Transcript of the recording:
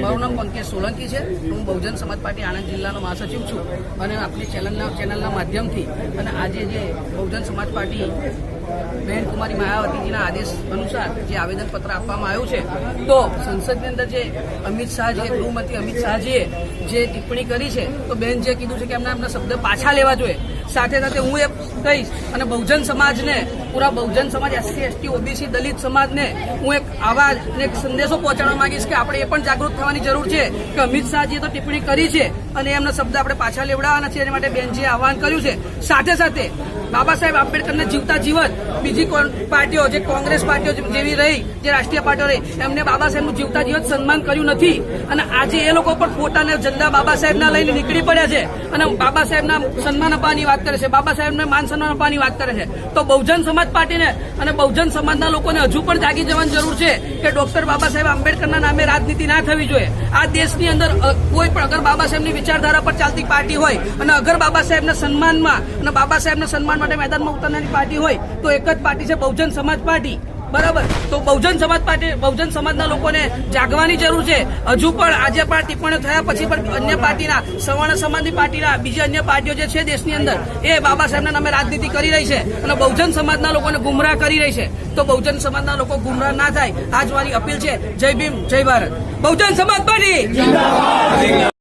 મારું નામ પંકજ સોલંકી છે. હું બહુજન સમાજ પાર્ટી આણંદ જિલ્લાનો મહાસચિવ છું અને આપણી ચેનલના માધ્યમથી અને આજે જે બહુજન સમાજ પાર્ટી બહેન કુમારી માયાવતીજીના આદેશ અનુસાર જે આવેદનપત્ર આપવામાં આવ્યું છે, તો સંસદની અંદર જે અમિત શાહ જે ગૃહમંત્રી અમિત શાહજીએ જે ટિપ્પણી કરી છે, તો બેન જે કીધું છે કે એમના શબ્દ પાછા લેવા જોઈએ. સાથે સાથે હું એ કહીશ અને બહુજન સમાજને, પૂરા Bahujan Samaj, SC ST OBC દલિત સમાજને હું એક આવાજ એક સંદેશો પહોંચાડવા માંગીશ કે આપણે એ પણ જાગૃત થવાની જરૂર છે કે અમિત શાહજીએ તો ટિપ્પણી કરી છે અને એમના શબ્દ આપણે પાછા લેવડાવવાના છે. એના માટે બેનજીએ આહવાન કર્યું છે. સાથે સાથે બાબા સાહેબ આંબેડકરને જીવતા જીવત બીજી પાર્ટીઓ, જે કોંગ્રેસ પાર્ટીઓ જેવી રહી, જે રાષ્ટ્રીય પાર્ટીઓ રહી, એમને બાબા સાહેબનું જીવતા જીવત સન્માન કર્યું નથી અને આજે એ લોકો પણ પોતાના ઝંડા બાબા સાહેબના લઈને નીકળી પડ્યા છે અને બાબા સાહેબના સન્માન આપવાની વાત કરે છે, બાબા સાહેબને માન સન્માન આપવાની વાત કરે છે. તો બહુજન સમાજ પાર્ટીને અને બહુજન સમાજના લોકોને હજુ પણ જાગી જવાની જરૂર છે કે ડોક્ટર બાબા સાહેબ આંબેડકરના નામે રાજનીતિ ના થવી જોઈએ. આ દેશની અંદર કોઈ પણ અગર બાબા સાહેબની વિચારધારા પર ચાલતી પાર્ટી હોય અને અગર બાબા સાહેબના સન્માનમાં અને બાબા સાહેબના સન્માન માટે મેદાનમાં ઉતરનારી પાર્ટી હોય તો એક જ પાર્ટી છે બહુજન સમાજ પાર્ટી. બરાબર. તો બહુજન સમાજ પાર્ટી, બહુજન સમાજના લોકોને જાગવાની જરૂર છે. હજુ પણ આજે પણ ટિપ્પણીઓ થયા પછી પણ અન્ય પાર્ટીના, સવર્ણ સમાજની પાર્ટીના, બીજી અન્ય પાર્ટીઓ જે છે દેશની અંદર, એ બાબા સાહેબના નામે રાજનીતિ કરી રહી છે અને બહુજન સમાજના લોકોને ગુમરાહ કરી રહી છે. તો બહુજન સમાજના લોકો ગુમરાહ ના થાય, આજ મારી અપીલ છે. જય ભીમ, જય ભારત. બહુજન સમાજ પાર્ટી.